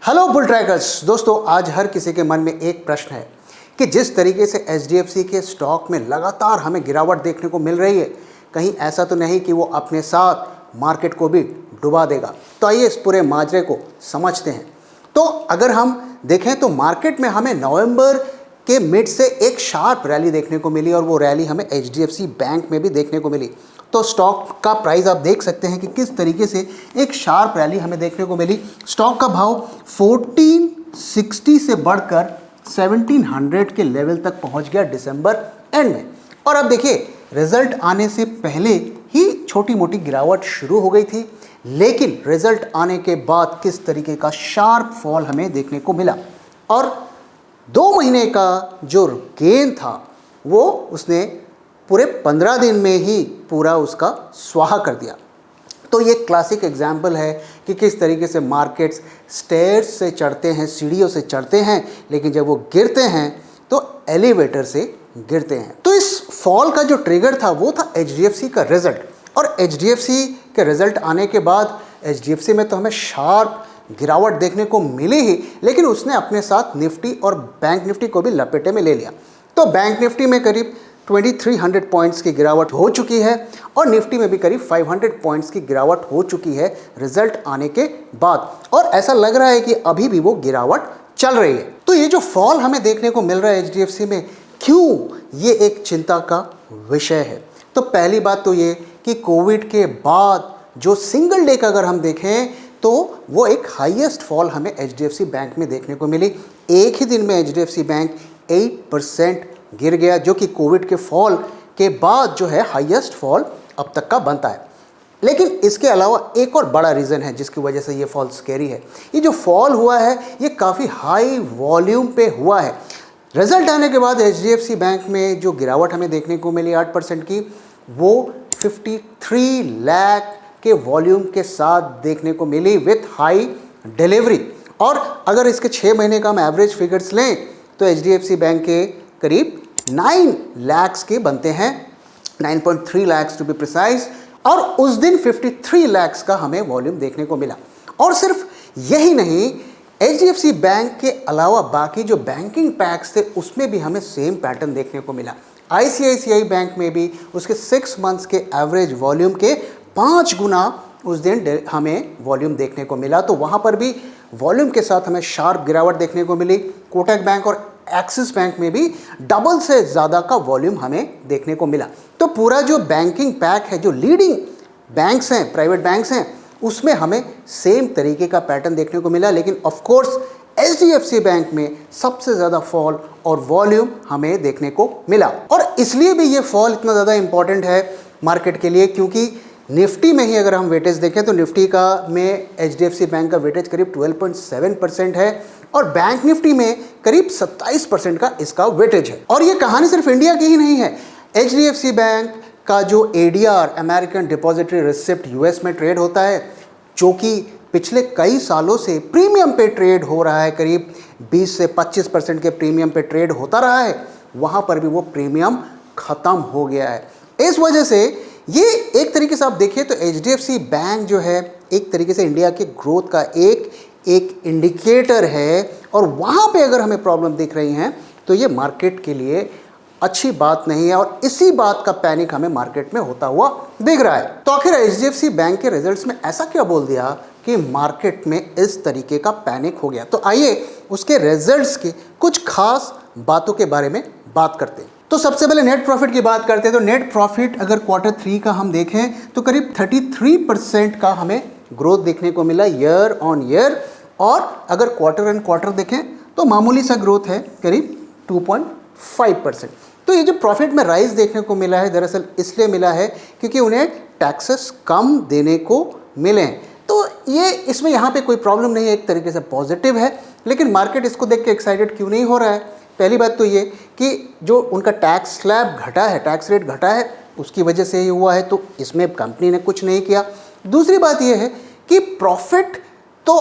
Hello bull trackers दोस्तों, आज हर किसी के मन में एक प्रश्न है कि जिस तरीके से एचडीएफसी के स्टॉक में लगातार हमें गिरावट देखने को मिल रही है, कहीं ऐसा तो नहीं कि वो अपने साथ मार्केट को भी डुबा देगा। तो आइए इस पूरे माजरे को समझते हैं। तो अगर हम देखें तो मार्केट में हमें नवंबर के मिड से एक शार्प रैली देखने को मिली और वो रैली हमें एचडीएफसी बैंक में भी देखने को मिली। तो स्टॉक का प्राइस आप देख सकते हैं कि किस तरीके से एक शार्प रैली हमें देखने को मिली। स्टॉक का भाव 1460 से बढ़कर 1700 के लेवल तक पहुंच गया दिसंबर एंड में। और अब देखिए, रिजल्ट आने से पहले ही छोटी मोटी गिरावट शुरू हो गई थी, लेकिन रिजल्ट आने के बाद किस तरीके का शार्प फॉल हमें देखने को मिला और 2 महीने का जो गेन था वो उसने पूरे 15 दिन में ही पूरा उसका स्वाहा कर दिया। तो ये क्लासिक एग्जाम्पल है कि किस तरीके से मार्केट्स स्टेयर्स से चढ़ते हैं, सीढ़ियों से चढ़ते हैं, लेकिन जब वो गिरते हैं तो एलिवेटर से गिरते हैं। तो इस फॉल का जो ट्रिगर था वो था एचडीएफसी का रिजल्ट। और एचडीएफसी के रिजल्ट आने के बाद एचडीएफसी में तो हमें शार्प गिरावट देखने को मिली ही, लेकिन उसने अपने साथ निफ्टी और बैंक निफ्टी को भी लपेटे में ले लिया। तो बैंक निफ्टी में करीब 2300 पॉइंट्स की गिरावट हो चुकी है और निफ्टी में भी करीब 500 पॉइंट्स की गिरावट हो चुकी है रिजल्ट आने के बाद, और ऐसा लग रहा है कि अभी भी वो गिरावट चल रही है। तो ये जो फॉल हमें देखने को मिल रहा है एचडीएफसी में, क्यों ये एक चिंता का विषय है। तो पहली बात तो ये कि कोविड के बाद जो सिंगल डे का अगर हम देखें तो वो एक हाईएस्ट फॉल हमें एचडीएफसी बैंक में देखने को मिली। एक ही दिन में एचडीएफसी बैंक 8% गिर गया, जो कि कोविड के फॉल के बाद जो है हाईएस्ट फॉल अब तक का बनता है। लेकिन इसके अलावा एक और बड़ा रीज़न है जिसकी वजह से ये फॉल स्कैरी है। ये जो फॉल हुआ है ये काफ़ी हाई वॉल्यूम पे हुआ है। रिजल्ट आने के बाद एचडीएफसी बैंक में जो गिरावट हमें देखने को मिली 8% की, वो 53 लाख के वॉल्यूम के साथ देखने को मिली विथ हाई डिलीवरी। और अगर इसके 6 महीने का हम एवरेज फिगर्स लें तो एचडीएफसी बैंक के करीब 9 लाख के बनते हैं, 9.3 लाख टू बी प्रिसाइज। और उस दिन 53 लाख का हमें वॉल्यूम देखने को मिला। और सिर्फ यही नहीं, एचडीएफसी बैंक के अलावा बाकी जो बैंकिंग पैक्स थे उसमें भी हमें सेम पैटर्न देखने को मिला। आईसीआईसीआई बैंक में भी उसके 6 मंथ्स के एवरेज वॉल्यूम के 5 गुना उस दिन हमें वॉल्यूम देखने को मिला। तो वहाँ पर भी वॉल्यूम के साथ हमें शार्प गिरावट देखने को मिली। कोटक बैंक और एक्सिस बैंक में भी डबल से ज़्यादा का वॉल्यूम हमें देखने को मिला। तो पूरा जो बैंकिंग पैक है, जो लीडिंग बैंक्स हैं, प्राइवेट बैंक्स हैं, उसमें हमें सेम तरीके का पैटर्न देखने को मिला। लेकिन ऑफ कोर्स एचडीएफसी बैंक में सबसे ज़्यादा फॉल और वॉल्यूम हमें देखने को मिला। और इसलिए भी ये फॉल इतना ज़्यादा इंपॉर्टेंट है मार्केट के लिए, क्योंकि निफ्टी में ही अगर हम वेटेज देखें तो निफ्टी का में एचडीएफसी बैंक का वेटेज करीब 12.7% है और बैंक निफ्टी में करीब 27% का इसका वेटेज है। और ये कहानी सिर्फ इंडिया की ही नहीं है। एचडीएफसी बैंक का जो ADR, American depository receipt, US में ट्रेड होता है, जो कि पिछले कई सालों से प्रीमियम पे ट्रेड हो रहा है, करीब 20 से 25% के प्रीमियम पे ट्रेड होता रहा है, वहाँ पर भी वो प्रीमियम ख़त्म हो गया है। इस वजह से ये एक तरीके से आप देखिए तो एचडीएफसी बैंक जो है एक तरीके से इंडिया के ग्रोथ का एक इंडिकेटर है। और वहाँ पे अगर हमें प्रॉब्लम दिख रही हैं तो ये मार्केट के लिए अच्छी बात नहीं है, और इसी बात का पैनिक हमें मार्केट में होता हुआ दिख रहा है। तो आखिर एचडीएफसी बैंक के रिजल्ट्स में ऐसा क्या बोल दिया कि मार्केट में इस तरीके का पैनिक हो गया। तो आइए उसके रिजल्ट्स की कुछ खास बातों के बारे में बात करते हैं। तो सबसे पहले नेट प्रॉफिट की बात करते हैं। तो नेट प्रॉफिट अगर Q3 का हम देखें तो करीब 33% का हमें ग्रोथ देखने को मिला ईयर ऑन ईयर। और अगर क्वार्टर एंड क्वार्टर देखें तो मामूली सा ग्रोथ है, करीब 2.5%। तो ये जो प्रॉफिट में राइज देखने को मिला है, दरअसल इसलिए मिला है क्योंकि उन्हें टैक्सेस कम देने को मिले हैं। तो ये इसमें यहाँ पे कोई प्रॉब्लम नहीं है, एक तरीके से पॉजिटिव है। लेकिन मार्केट इसको देख के एक्साइटेड क्यों नहीं हो रहा है? पहली बात तो ये कि जो उनका टैक्स स्लैब घटा है, टैक्स रेट घटा है, उसकी वजह से ये हुआ है, तो इसमें कंपनी ने कुछ नहीं किया। दूसरी बात ये है कि प्रॉफिट तो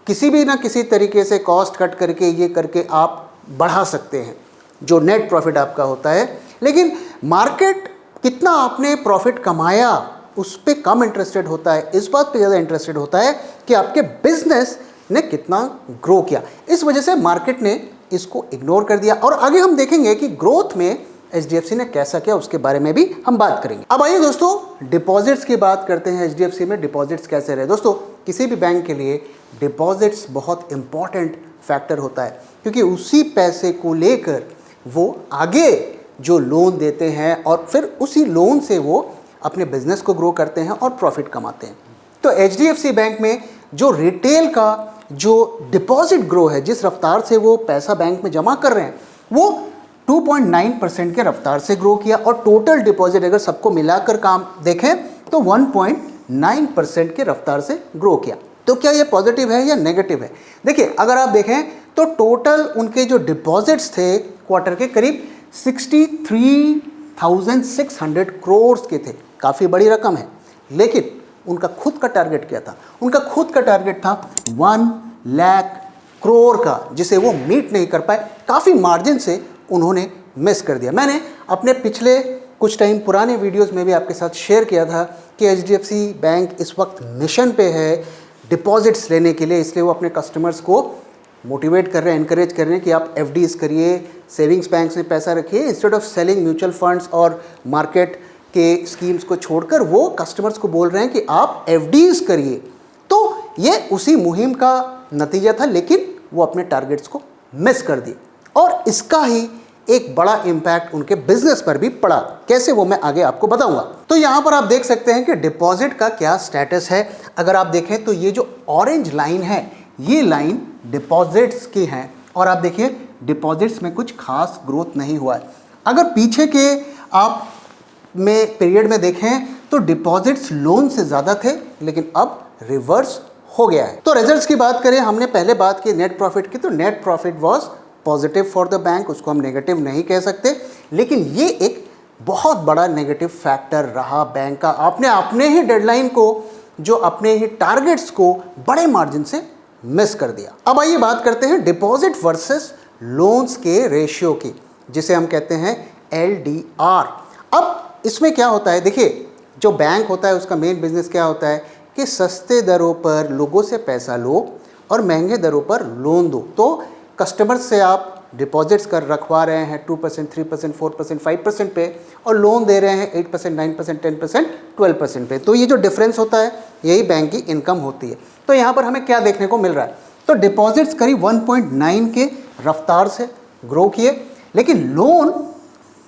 किसी भी ना किसी तरीके से कॉस्ट कट करके ये करके आप बढ़ा सकते हैं, जो नेट प्रॉफिट आपका होता है। लेकिन मार्केट कितना आपने प्रॉफिट कमाया उस पर कम इंटरेस्टेड होता है, इस बात पे ज़्यादा इंटरेस्टेड होता है कि आपके बिजनेस ने कितना ग्रो किया। इस वजह से मार्केट ने इसको इग्नोर कर दिया और आगे हम देखेंगे कि ग्रोथ में एचडीएफसी ने कैसा किया उसके बारे में भी हम बात करेंगे। अब आइए दोस्तों डिपॉजिट्स की बात करते हैं। एचडीएफसी में डिपॉजिट्स कैसे रहे। दोस्तों किसी भी बैंक के लिए डिपॉजिट्स बहुत इंपॉर्टेंट फैक्टर होता है, क्योंकि उसी पैसे को लेकर वो आगे जो लोन देते हैं और फिर उसी लोन से वो अपने बिजनेस को ग्रो करते हैं और प्रॉफिट कमाते हैं। तो एचडीएफसी बैंक में जो रिटेल का जो डिपॉजिट ग्रो है, जिस रफ्तार से वो पैसा बैंक में जमा कर रहे हैं, वो 2.9% के रफ्तार से ग्रो किया और टोटल डिपॉजिट अगर सबको मिलाकर काम देखें तो 1.9% के रफ्तार से ग्रो किया। तो क्या ये पॉजिटिव है या नेगेटिव है? देखिए अगर आप देखें तो टोटल उनके जो डिपॉजिट्स थे क्वार्टर के करीब 63,600 करोड़ के थे। काफ़ी बड़ी रकम है, लेकिन उनका खुद का टारगेट क्या था? उनका खुद का टारगेट था 1 लाख करोड़ का, जिसे वो मीट नहीं कर पाए। काफ़ी मार्जिन से उन्होंने मिस कर दिया। मैंने अपने पिछले कुछ टाइम पुराने वीडियोस में भी आपके साथ शेयर किया था कि एचडीएफसी बैंक इस वक्त मिशन पे है डिपॉजिट्स लेने के लिए, इसलिए वो अपने कस्टमर्स को मोटिवेट कर रहे हैं, एनकरेज कर रहे हैं कि आप एफडीज करिए, सेविंग्स बैंक में पैसा रखिए, instead of selling mutual funds और मार्केट के स्कीम्स को छोड़कर वो कस्टमर्स को बोल रहे हैं कि आप एफडीज करिए। तो ये उसी मुहिम का नतीजा था, लेकिन वो अपने टारगेट्स को मिस कर दिए और इसका ही एक बड़ा इम्पैक्ट उनके बिजनेस पर भी पड़ा। कैसे, वो मैं आगे आपको बताऊंगा। तो यहाँ पर आप देख सकते हैं कि डिपॉजिट का क्या स्टेटस है। अगर आप देखें तो ये जो ऑरेंज लाइन है, ये लाइन डिपॉजिट्स की है और आप देखिए डिपॉजिट्स में कुछ खास ग्रोथ नहीं हुआ है। अगर पीछे के आप में पीरियड में देखें तो डिपॉजिट्स लोन से ज़्यादा थे, लेकिन अब रिवर्स हो गया है। तो रिजल्ट्स की बात करें, हमने पहले बात की नेट प्रॉफिट की, तो net profit was positive for the bank, उसको हम नेगेटिव नहीं कह सकते, लेकिन ये एक बहुत बड़ा नेगेटिव फैक्टर रहा बैंक का। आपने अपने ही डेडलाइन को, जो अपने ही टारगेट्स को बड़े मार्जिन से मिस कर दिया। अब आइए बात करते हैं डिपॉजिट वर्सेस लोन्स के रेशियो की, जिसे हम कहते हैं LDR। अब इसमें क्या होता है, देखिए जो बैंक होता है उसका मेन बिजनेस क्या होता है कि सस्ते दरों पर लोगों से पैसा लो और महंगे दरों पर लोन दो। तो कस्टमर से आप डिपॉजिट्स कर रखवा रहे हैं 2%, 3%, 4%, 5% पे और लोन दे रहे हैं 8%, 9%, 10%, 12% पे। तो ये जो डिफरेंस होता है यही बैंक की इनकम होती है। तो यहाँ पर हमें क्या देखने को मिल रहा है, तो डिपॉजिट्स करीब 1.9 के रफ्तार से ग्रो किए, लेकिन लोन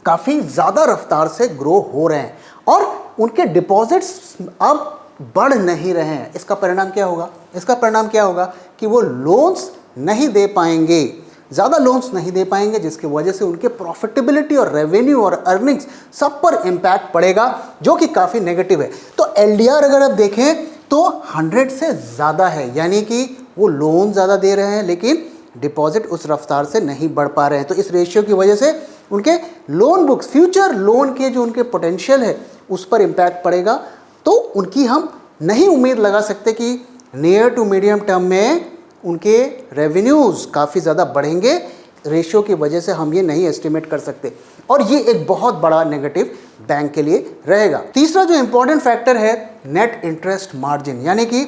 काफ़ी ज़्यादा रफ्तार से ग्रो हो रहे हैं और उनके डिपॉजिट्स अब बढ़ नहीं रहे हैं। इसका परिणाम क्या होगा? इसका परिणाम क्या होगा कि वो लोन्स नहीं दे पाएंगे, ज़्यादा लोन्स नहीं दे पाएंगे, जिसकी वजह से उनके प्रॉफिटेबिलिटी और रेवेन्यू और अर्निंग्स सब पर इम्पैक्ट पड़ेगा, जो कि काफ़ी नेगेटिव है। तो LDR अगर आप देखें तो 100 से ज़्यादा है, यानी कि वो लोन ज़्यादा दे रहे हैं लेकिन डिपॉजिट उस रफ्तार से नहीं बढ़ पा रहे हैं। तो इस रेशियो की वजह से उनके लोन बुक्स, फ्यूचर लोन के जो उनके पोटेंशियल है उस पर इम्पैक्ट पड़ेगा। तो उनकी हम नहीं उम्मीद लगा सकते कि नियर टू मीडियम टर्म में उनके रेवेन्यूज़ काफ़ी ज़्यादा बढ़ेंगे। रेशियो की वजह से हम ये नहीं एस्टिमेट कर सकते और ये एक बहुत बड़ा नेगेटिव बैंक के लिए रहेगा। तीसरा जो इम्पोर्टेंट फैक्टर है नेट इंटरेस्ट मार्जिन, यानी कि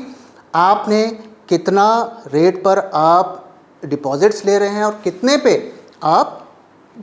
आपने कितना रेट पर आप डिपॉजिट्स ले रहे हैं और कितने पे आप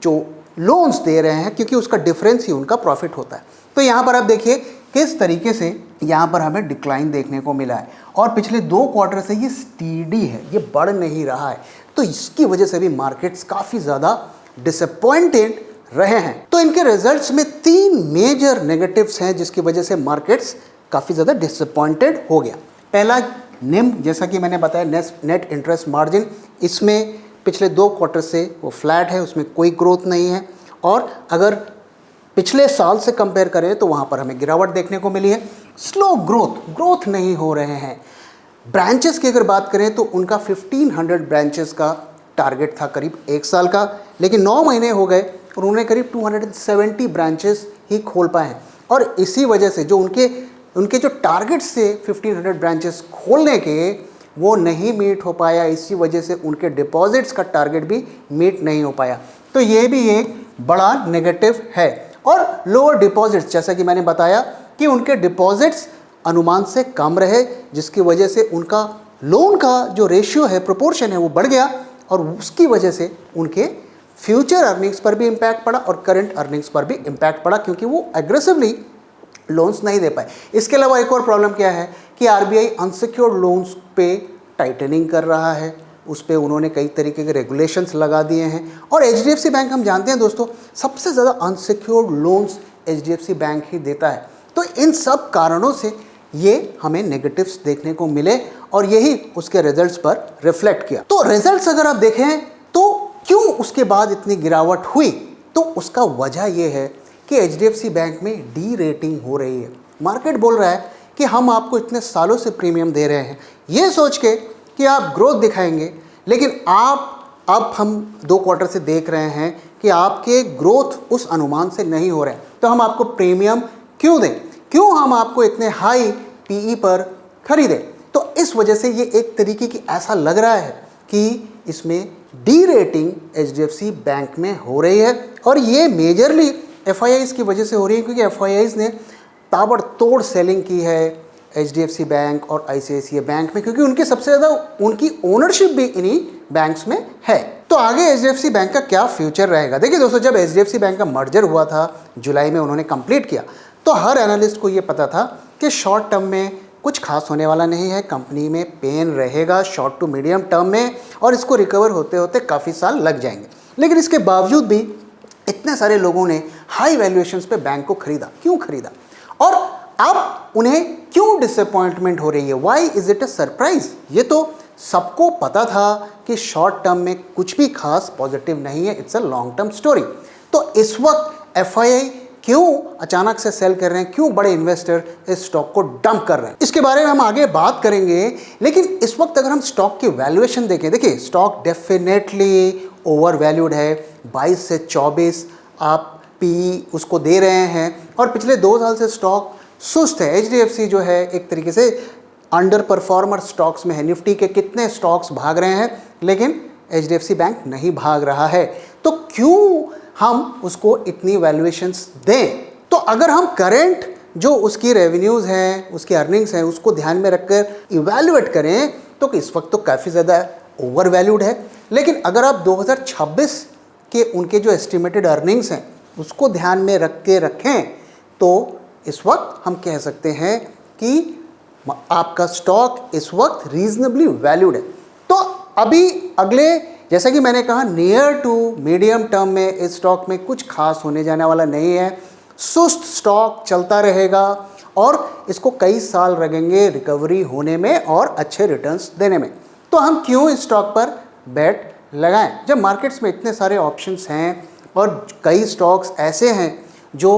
जो लोन्स दे रहे हैं, क्योंकि उसका डिफरेंस ही उनका प्रॉफिट होता है। तो यहाँ पर आप देखिए किस तरीके से यहाँ पर हमें डिक्लाइन देखने को मिला है और पिछले 2 क्वार्टर से ये स्टीडी है, ये बढ़ नहीं रहा है। तो इसकी वजह से भी मार्केट्स काफ़ी ज़्यादा डिसअपॉइंटेड रहे हैं। तो इनके रिजल्ट्स में 3 मेजर नेगेटिव्स हैं जिसकी वजह से मार्केट्स काफ़ी ज़्यादा डिसअपॉइंटेड हो गया। पहला निम, जैसा कि मैंने बताया नेट इंटरेस्ट मार्जिन, इसमें पिछले 2 क्वार्टर से वो फ्लैट है, उसमें कोई ग्रोथ नहीं है और अगर पिछले साल से कंपेयर करें तो वहाँ पर हमें गिरावट देखने को मिली है। स्लो ग्रोथ नहीं हो रहे हैं। ब्रांचेस की अगर बात करें तो उनका 1500 ब्रांचेस का टारगेट था करीब 1 साल का, लेकिन 9 महीने हो गए और उन्होंने करीब 270 ब्रांचेस ही खोल पाए हैं और इसी वजह से जो उनके जो टारगेट्स से 1500 ब्रांचेस खोलने के वो नहीं मीट हो पाया। इसी वजह से उनके डिपॉजिट्स का टारगेट भी मीट नहीं हो पाया। तो ये भी एक बड़ा नेगेटिव है। और लोअर डिपॉजिट्स, जैसा कि मैंने बताया कि उनके डिपॉजिट्स अनुमान से कम रहे, जिसकी वजह से उनका लोन का जो रेशियो है, प्रोपोर्शन है, वो बढ़ गया और उसकी वजह से उनके फ्यूचर अर्निंग्स पर भी इम्पैक्ट पड़ा और करंट अर्निंग्स पर भी इम्पैक्ट पड़ा, क्योंकि वो एग्रेसिवली लोन्स नहीं दे पाए। इसके अलावा एक और प्रॉब्लम क्या है कि आरबीआई अनसिक्योर्ड लोन्स पे टाइटनिंग कर रहा है, उस पर उन्होंने कई तरीके के रेगुलेशंस लगा दिए हैं। और एचडीएफसी बैंक, हम जानते हैं दोस्तों, सबसे ज़्यादा अनसिक्योर्ड लोन्स एचडीएफसी बैंक ही देता है। तो इन सब कारणों से ये हमें नेगेटिव्स देखने को मिले और यही उसके रिजल्ट्स पर रिफ्लेक्ट किया। तो रिजल्ट्स अगर आप देखें तो क्यों उसके बाद इतनी गिरावट हुई, तो उसका वजह ये है कि एचडीएफसी बैंक में डी रेटिंग हो रही है। मार्केट बोल रहा है कि हम आपको इतने सालों से प्रीमियम दे रहे हैं ये सोच के कि आप ग्रोथ दिखाएंगे, लेकिन अब हम 2 क्वार्टर से देख रहे हैं कि आपके ग्रोथ उस अनुमान से नहीं हो रहे हैं, तो हम आपको प्रीमियम क्यों दें, क्यों हम आपको इतने हाई पीई पर खरीदें। तो इस वजह से ये एक तरीके की ऐसा लग रहा है कि इसमें डी रेटिंग एचडीएफसी बैंक में हो रही है और ये मेजरली एफआईआईज की वजह से हो रही है, क्योंकि एफआईआईज ने ताबड़तोड़ सेलिंग की है एचडीएफसी बैंक और आईसीआईसीआई बैंक में, क्योंकि उनके सबसे ज़्यादा उनकी ओनरशिप भी इन्हीं बैंक्स में है। तो आगे एचडीएफसी बैंक का क्या फ्यूचर रहेगा। देखिए दोस्तों, जब एचडीएफसी बैंक का मर्जर हुआ था, जुलाई में उन्होंने कंप्लीट किया, तो हर एनालिस्ट को ये पता था कि शॉर्ट टर्म में कुछ खास होने वाला नहीं है, कंपनी में पेन रहेगा शॉर्ट टू मीडियम टर्म में और इसको रिकवर होते होते काफ़ी साल लग जाएंगे। लेकिन इसके बावजूद भी इतने सारे लोगों ने हाई वैल्यूएशंस पे बैंक को खरीदा। क्यों खरीदा और अब उन्हें क्यों डिसअपॉइंटमेंट हो रही है, why is it a surprise. ये तो सबको पता था कि शॉर्ट टर्म में कुछ भी खास पॉजिटिव नहीं है, it's a long term story. तो इस वक्त एफआईआई क्यों अचानक से सेल कर रहे हैं, क्यों बड़े इन्वेस्टर इस स्टॉक को डंप कर रहे हैं, इसके बारे में हम आगे बात करेंगे। लेकिन इस वक्त अगर हम स्टॉक की वैल्यूएशन देखें, देखिए स्टॉक डेफिनेटली ओवर वैल्यूड है। 22 से 24 आप पी उसको दे रहे हैं और पिछले 2 साल से स्टॉक सुस्त है। एचडीएफसी जो है एक तरीके से अंडर परफॉर्मर स्टॉक्स में है। निफ्टी के कितने स्टॉक्स भाग रहे हैं, लेकिन एचडीएफसी बैंक नहीं भाग रहा है। तो क्यों हम उसको इतनी वैल्यूएशंस दें। तो अगर हम करंट जो उसकी रेवेन्यूज़ हैं, उसकी अर्निंग्स हैं, उसको ध्यान में रखकर इवैल्यूएट करें तो इस वक्त तो काफ़ी ज़्यादा ओवर वैल्यूड है। लेकिन अगर आप 2026 के उनके जो एस्टिमेटेड अर्निंग्स हैं उसको ध्यान में रख के रखें तो इस वक्त हम कह सकते हैं कि आपका स्टॉक इस वक्त रीजनेबली वैल्यूड है। तो अभी अगले, जैसा कि मैंने कहा, नियर टू मीडियम टर्म में इस स्टॉक में कुछ खास होने जाने वाला नहीं है। सुस्त स्टॉक चलता रहेगा और इसको कई साल लगेंगे रिकवरी होने में और अच्छे रिटर्न्स देने में। तो हम क्यों इस स्टॉक पर बेट लगाएं जब मार्केट्स में इतने सारे ऑप्शंस हैं और कई स्टॉक्स ऐसे हैं जो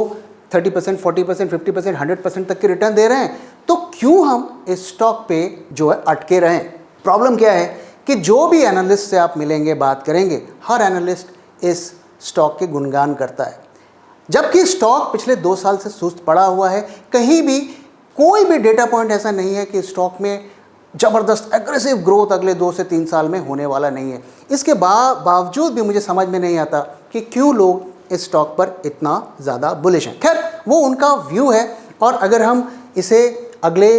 30%, 40%, 50%, 100% तक के रिटर्न दे रहे हैं। तो क्यों हम इस स्टॉक पे जो है अटके रहें। प्रॉब्लम क्या है कि जो भी एनालिस्ट से आप मिलेंगे, बात करेंगे, हर एनालिस्ट इस स्टॉक के गुणगान करता है, जबकि स्टॉक पिछले 2 साल से सुस्त पड़ा हुआ है। कहीं भी कोई भी डेटा पॉइंट ऐसा नहीं है कि स्टॉक में ज़बरदस्त एग्रेसिव ग्रोथ अगले 2 से 3 साल में होने वाला नहीं है। इसके बावजूद भी मुझे समझ में नहीं आता कि क्यों लोग इस स्टॉक पर इतना ज़्यादा बुलिश हैं। खैर, वो उनका व्यू है और अगर हम इसे अगले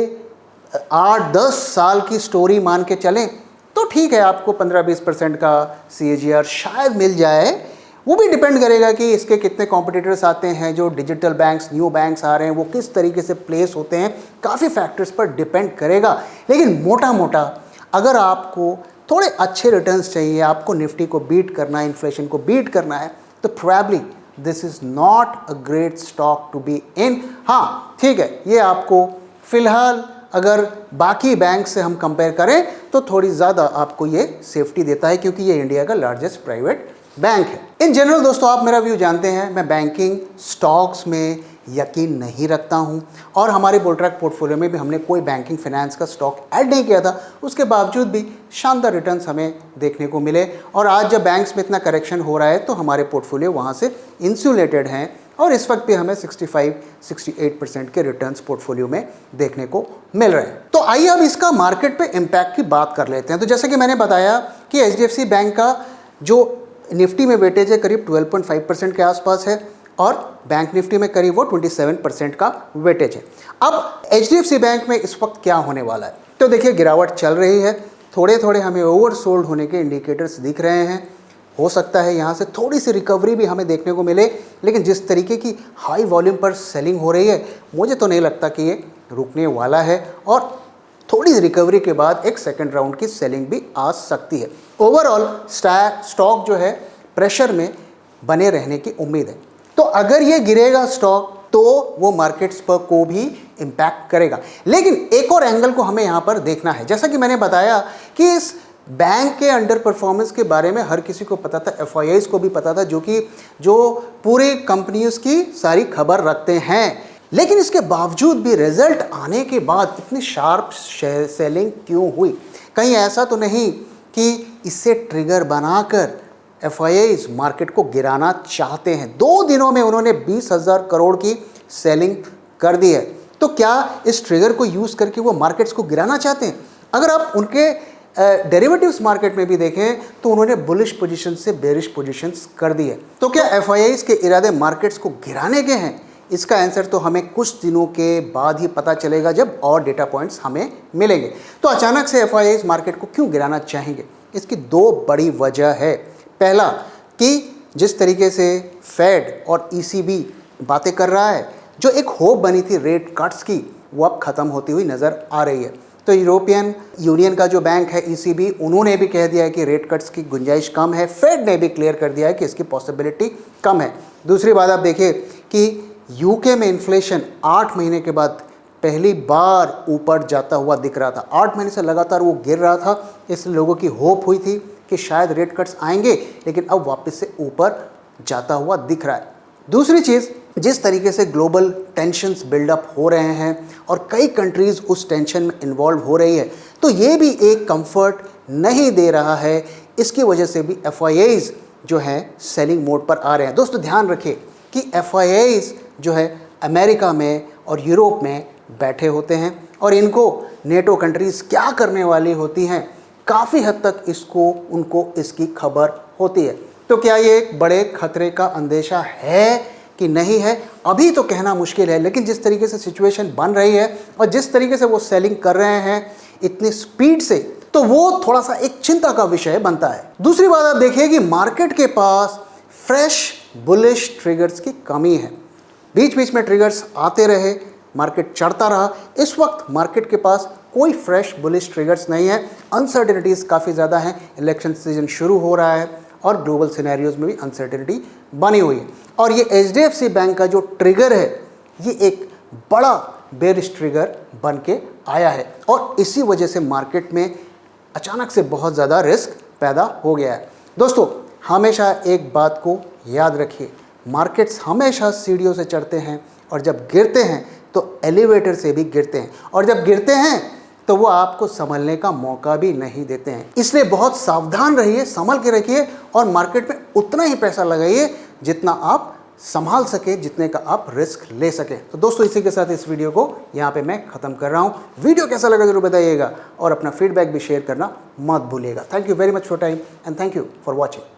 8-10 साल की स्टोरी मान के चलें तो ठीक है, आपको 15-20% का CAGR शायद मिल जाए। वो भी डिपेंड करेगा कि इसके कितने कॉम्पिटिटर्स आते हैं, जो डिजिटल बैंक्स, न्यू बैंक्स आ रहे हैं, वो किस तरीके से प्लेस होते हैं, काफ़ी फैक्टर्स पर डिपेंड करेगा। लेकिन मोटा मोटा अगर आपको थोड़े अच्छे रिटर्न्स चाहिए, आपको निफ्टी को बीट करना है, इन्फ्लेशन को बीट करना है, तो probably this is not a great stock to be in. हाँ ठीक है, ये आपको फ़िलहाल अगर बाकी बैंक से हम कंपेयर करें तो थोड़ी ज़्यादा आपको ये सेफ्टी देता है, क्योंकि ये इंडिया का लार्जेस्ट प्राइवेट बैंक है। इन जनरल दोस्तों, आप मेरा व्यू जानते हैं, मैं बैंकिंग स्टॉक्स में यकीन नहीं रखता हूं और हमारे बुलट्रैक पोर्टफोलियो में भी हमने कोई बैंकिंग फाइनेंस का स्टॉक ऐड नहीं किया था। उसके बावजूद भी शानदार रिटर्न्स हमें देखने को मिले और आज जब बैंक्स में इतना करेक्शन हो रहा है तो हमारे पोर्टफोलियो वहाँ से इंसुलेटेड हैं और इस वक्त भी हमें 65-68% के रिटर्न्स पोर्टफोलियो में देखने को मिल रहे हैं। तो आइए अब इसका मार्केट पे इम्पैक्ट की बात कर लेते हैं। तो जैसे कि मैंने बताया कि एचडीएफसी बैंक का जो निफ्टी में वेटेज है करीब 12.5% के आसपास है और बैंक निफ्टी में करीब वो 27% का वेटेज है। अब एचडीएफसी बैंक में इस वक्त क्या होने वाला है, तो देखिए गिरावट चल रही है, थोड़े थोड़े हमें ओवरसोल्ड होने के इंडिकेटर्स दिख रहे हैं। हो सकता है यहाँ से थोड़ी सी रिकवरी भी हमें देखने को मिले, लेकिन जिस तरीके की हाई वॉल्यूम पर सेलिंग हो रही है मुझे तो नहीं लगता कि ये रुकने वाला है और थोड़ी रिकवरी के बाद एक सेकंड राउंड की सेलिंग भी आ सकती है। ओवरऑल स्टॉक जो है प्रेशर में बने रहने की उम्मीद है। तो अगर ये गिरेगा स्टॉक तो वो मार्केट्स पर को भी इम्पैक्ट करेगा। लेकिन एक और एंगल को हमें यहाँ पर देखना है। जैसा कि मैंने बताया कि इस बैंक के अंडर परफॉर्मेंस के बारे में हर किसी को पता था, एफआईआईज को भी पता था, जो पूरे कंपनीज की सारी खबर रखते हैं। लेकिन इसके बावजूद भी रिजल्ट आने के बाद इतनी शार्प सेलिंग क्यों हुई? कहीं ऐसा तो नहीं कि इससे ट्रिगर बनाकर एफआईआईज मार्केट को गिराना चाहते हैं? 2 दिनों में उन्होंने 20,000 करोड़ की सेलिंग कर दी है। तो क्या इस ट्रिगर को यूज़ करके वो मार्केट्स को गिराना चाहते हैं? अगर आप उनके डेरिवेटिव्स मार्केट में भी देखें तो उन्होंने बुलिश पोजीशन से बेरिश पोजीशंस कर दी है। तो क्या एफआईआईज के इरादे मार्केट्स को गिराने के हैं? इसका आंसर तो हमें कुछ दिनों के बाद ही पता चलेगा, जब और डेटा पॉइंट्स हमें मिलेंगे। तो अचानक से एफआईआईज मार्केट को क्यों गिराना चाहेंगे? इसकी 2 बड़ी वजह है। पहला कि जिस तरीके से फेड और ईसीबी बातें कर रहा है, जो एक होप बनी थी रेट कट्स की, वो अब ख़त्म होती हुई नज़र आ रही है। तो यूरोपियन यूनियन का जो बैंक है ईसीबी, उन्होंने भी कह दिया है कि रेट कट्स की गुंजाइश कम है। फेड ने भी क्लियर कर दिया है कि इसकी पॉसिबिलिटी कम है। दूसरी बात आप देखिए कि यूके में इन्फ्लेशन 8 महीने के बाद पहली बार ऊपर जाता हुआ दिख रहा था। 8 महीने से लगातार वो गिर रहा था, इसलिए लोगों की होप हुई थी कि शायद रेट कट्स आएंगे, लेकिन अब वापस से ऊपर जाता हुआ दिख रहा है। दूसरी चीज़, जिस तरीके से ग्लोबल टेंशन्स बिल्डअप हो रहे हैं और कई कंट्रीज़ उस टेंशन में इन्वॉल्व हो रही है, तो ये भी एक कंफर्ट नहीं दे रहा है। इसकी वजह से भी एफआईआईज जो है सेलिंग मोड पर आ रहे हैं। दोस्तों ध्यान रखिए कि एफआईआईज जो है अमेरिका में और यूरोप में बैठे होते हैं और इनको नेटो कंट्रीज़ क्या करने वाली होती हैं, काफ़ी हद तक उनको इसकी खबर होती है। तो क्या ये एक बड़े खतरे का अंदेशा है कि नहीं है, अभी तो कहना मुश्किल है। लेकिन जिस तरीके से सिचुएशन बन रही है और जिस तरीके से वो सेलिंग कर रहे हैं इतनी स्पीड से, तो वो थोड़ा सा एक चिंता का विषय बनता है। दूसरी बात आप देखिए कि मार्केट के पास फ्रेश बुलिश ट्रिगर्स की कमी है। बीच बीच में ट्रिगर्स आते रहे, मार्केट चढ़ता रहा। इस वक्त मार्केट के पास कोई फ्रेश बुलिश ट्रिगर्स नहीं है। अनसर्टेनिटीज़ काफ़ी ज़्यादा हैं, इलेक्शन सीजन शुरू हो रहा है और ग्लोबल सिनेरियोज में भी अनसर्टेनिटी बनी हुई है। और ये एचडीएफसी बैंक का जो ट्रिगर है, ये एक बड़ा बेरिश ट्रिगर बन के आया है और इसी वजह से मार्केट में अचानक से बहुत ज़्यादा रिस्क पैदा हो गया है। दोस्तों हमेशा एक बात को याद रखिए, मार्केट्स हमेशा सीढ़ियों से चढ़ते हैं और जब गिरते हैं तो एलिवेटर से भी गिरते हैं, और जब गिरते हैं तो वो आपको संभलने का मौका भी नहीं देते हैं। इसलिए बहुत सावधान रहिए, संभल के रखिए और मार्केट में उतना ही पैसा लगाइए जितना आप संभाल सके, जितने का आप रिस्क ले सके। तो दोस्तों इसी के साथ इस वीडियो को यहाँ पे मैं ख़त्म कर रहा हूँ। वीडियो कैसा लगा जरूर बताइएगा और अपना फीडबैक भी शेयर करना मत भूलिएगा। Thank you very much for time and thank you for watching.